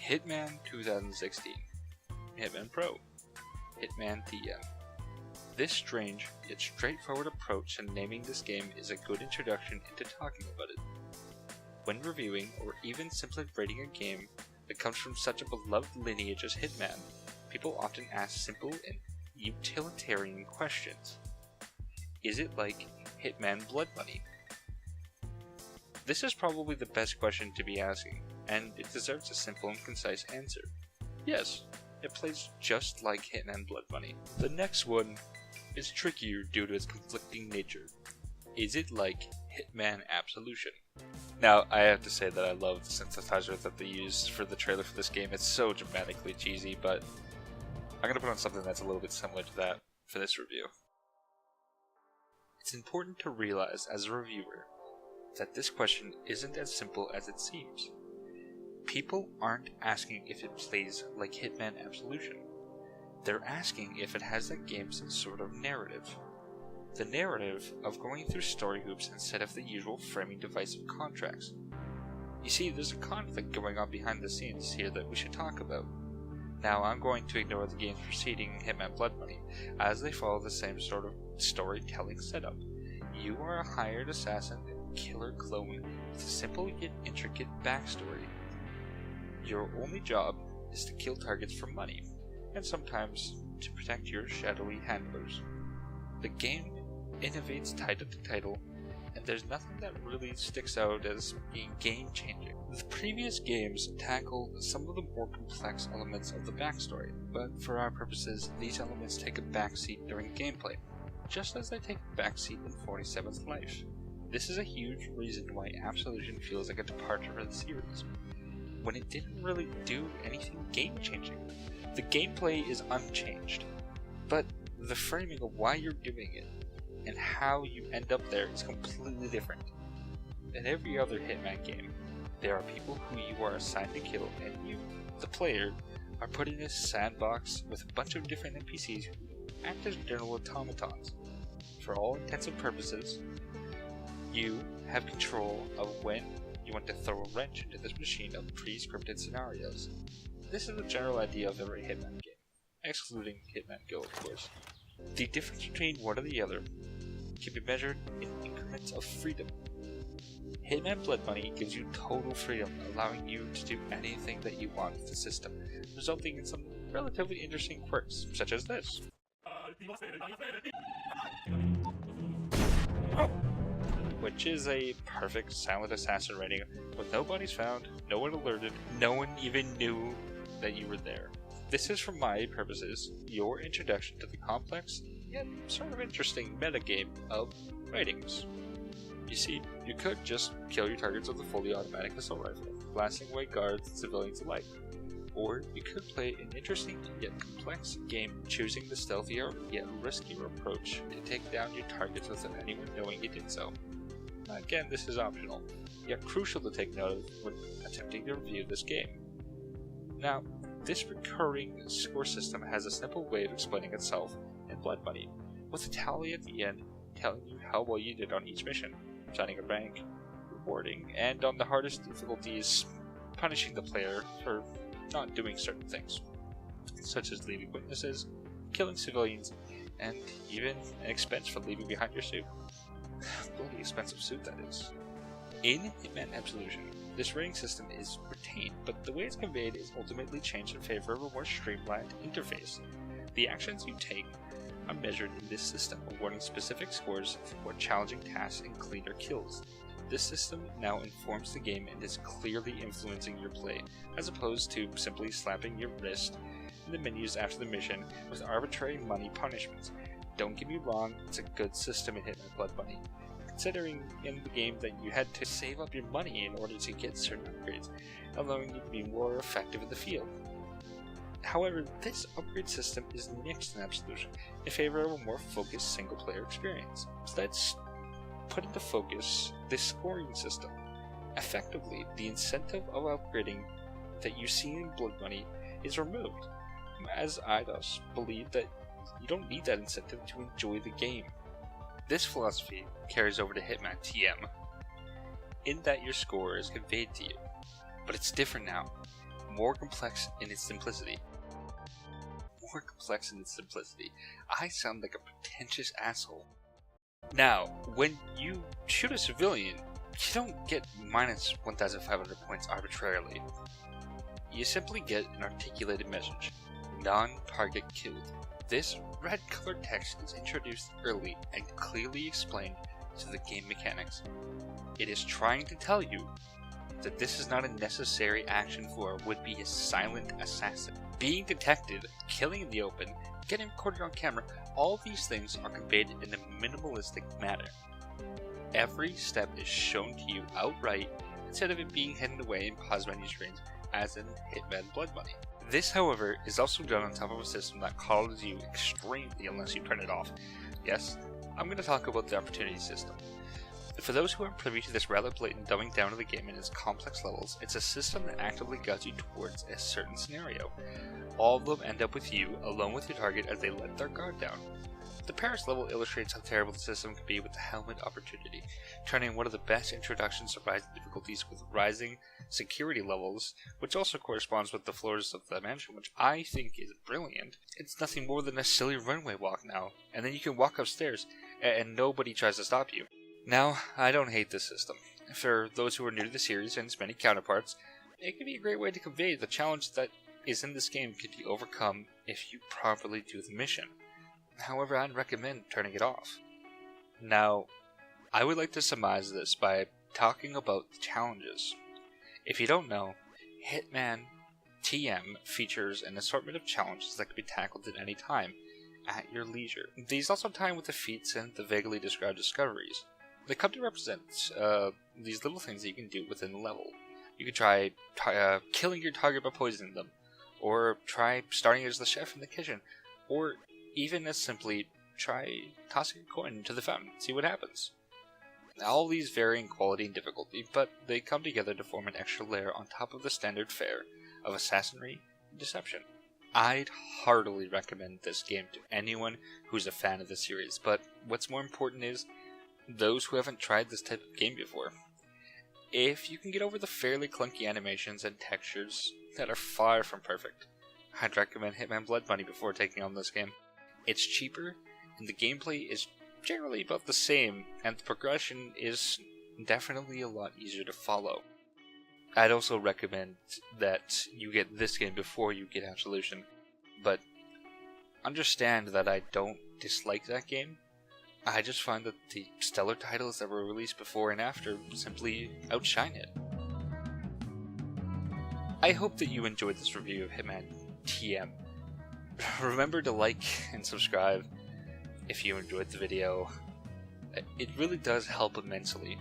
Hitman 2016, Hitman Pro, Hitman TM. This strange yet straightforward approach to naming this game is a good introduction into talking about it. When reviewing or even simply rating a game that comes from such a beloved lineage as Hitman, people often ask simple and utilitarian questions. Is it like Hitman Blood Money? This is probably the best question to be asking, and it deserves a simple and concise answer. Yes, it plays just like Hitman Blood Money. The next one is trickier due to its conflicting nature. Is it like Hitman Absolution? Now, I have to say that I love the synthesizer that they used for the trailer for this game. It's so dramatically cheesy, but I'm going to put on something that's a little bit similar to that for this review. It's important to realize as a reviewer that this question isn't as simple as it seems. People aren't asking if it plays like Hitman Absolution. They're asking if it has that game's sort of narrative. The narrative of going through story hoops instead of the usual framing device of contracts. You see, there's a conflict going on behind the scenes here that we should talk about. Now, I'm going to ignore the games preceding Hitman Blood Money, as they follow the same sort of storytelling setup. You are a hired assassin and killer clone with a simple yet intricate backstory. Your only job is to kill targets for money, and sometimes to protect your shadowy handlers. The game innovates title to title, and there's nothing that really sticks out as being game-changing. The previous games tackled some of the more complex elements of the backstory, but for our purposes, these elements take a backseat during gameplay, just as they take a backseat in 47th Life. This is a huge reason why Absolution feels like a departure for the series, when it didn't really do anything game-changing. The gameplay is unchanged, but the framing of why you're doing it and how you end up there is completely different. In every other Hitman game, there are people who you are assigned to kill, and you, the player, are put in a sandbox with a bunch of different NPCs who act as general automatons. For all intents and purposes, you have control of when you want to throw a wrench into this machine of pre-scripted scenarios. This is the general idea of every Hitman game, excluding Hitman Go, of course. The difference between one or the other can be measured in increments of freedom. Hitman Blood Money gives you total freedom, allowing you to do anything that you want with the system, resulting in some relatively interesting quirks, such as this. Which is a perfect silent assassin rating with no bodies found, no one alerted, no one even knew that you were there. This is, for my purposes, your introduction to the complex yet sort of interesting metagame of ratings. You see, you could just kill your targets with a fully automatic assault rifle, blasting away guards and civilians alike. Or you could play an interesting yet complex game choosing the stealthier yet riskier approach to take down your targets without anyone knowing you did so. Again, this is optional, yet crucial to take note of when attempting to review this game. Now, this recurring score system has a simple way of explaining itself in Blood Money, with a tally at the end telling you how well you did on each mission, signing a rank, rewarding, and on the hardest difficulties, punishing the player for not doing certain things, such as leaving witnesses, killing civilians, and even an expense for leaving behind your suit. Bloody expensive suit, that is. In Hitman Absolution, this rating system is retained, but the way it's conveyed is ultimately changed in favor of a more streamlined interface. The actions you take are measured in this system, awarding specific scores for more challenging tasks and cleaner kills. This system now informs the game and is clearly influencing your play, as opposed to simply slapping your wrist in the menus after the mission with arbitrary money punishments. Don't get me wrong, it's a good system in Hitman Blood Money, considering in the game that you had to save up your money in order to get certain upgrades, allowing you to be more effective in the field. However, this upgrade system is nixed in Absolution in favor of a more focused single-player experience. So let's put into focus this scoring system. Effectively, the incentive of upgrading that you see in Blood Money is removed, as IDOS believe that you don't need that incentive to enjoy the game. This philosophy carries over to Hitman TM, in that your score is conveyed to you, but it's different now. more complex in its simplicity. More complex in its simplicity. I sound like a pretentious asshole. Now, when you shoot a civilian, you don't get minus 1,500 points arbitrarily. You simply get an articulated message. Non-target killed. This red colored text is introduced early and clearly explained to the game mechanics. It is trying to tell you that this is not a necessary action for a would-be silent assassin. Being detected, killing in the open, getting recorded on camera, all these things are conveyed in a minimalistic manner. Every step is shown to you outright instead of it being hidden away in pause menu screens as in Hitman Blood Money. This, however, is also done on top of a system that coddles you extremely unless you turn it off. Yes, I'm going to talk about the opportunity system. For those who aren't privy to this rather blatant dumbing down of the game in its complex levels, it's a system that actively guides you towards a certain scenario. All of them end up with you, alone with your target as they let their guard down. The Paris level illustrates how terrible the system can be with the helmet opportunity, turning one of the best introductions to rising difficulties with rising security levels, which also corresponds with the floors of the mansion, which I think is brilliant. It's nothing more than a silly runway walk now, and then you can walk upstairs, and nobody tries to stop you. Now, I don't hate this system. For those who are new to the series and its many counterparts, it can be a great way to convey the challenge that is in this game can be overcome if you properly do the mission. However, I'd recommend turning it off. Now, I would like to surmise this by talking about the challenges. If you don't know, Hitman TM features an assortment of challenges that can be tackled at any time, at your leisure. These also tie in with the feats and the vaguely described discoveries. They come to represent these little things that you can do within the level. You can try killing your target by poisoning them, or try starting as the chef in the kitchen, or even as simply try tossing a coin into the fountain, see what happens. All these vary in quality and difficulty, but they come together to form an extra layer on top of the standard fare of assassinry and deception. I'd heartily recommend this game to anyone who's a fan of the series, but what's more important is those who haven't tried this type of game before. If you can get over the fairly clunky animations and textures that are far from perfect, I'd recommend Hitman Blood Money before taking on this game. It's cheaper, and the gameplay is generally about the same, and the progression is definitely a lot easier to follow. I'd also recommend that you get this game before you get Absolution, but understand that I don't dislike that game. I just find that the stellar titles that were released before and after simply outshine it. I hope that you enjoyed this review of Hitman TM. Remember to like and subscribe if you enjoyed the video. It really does help immensely.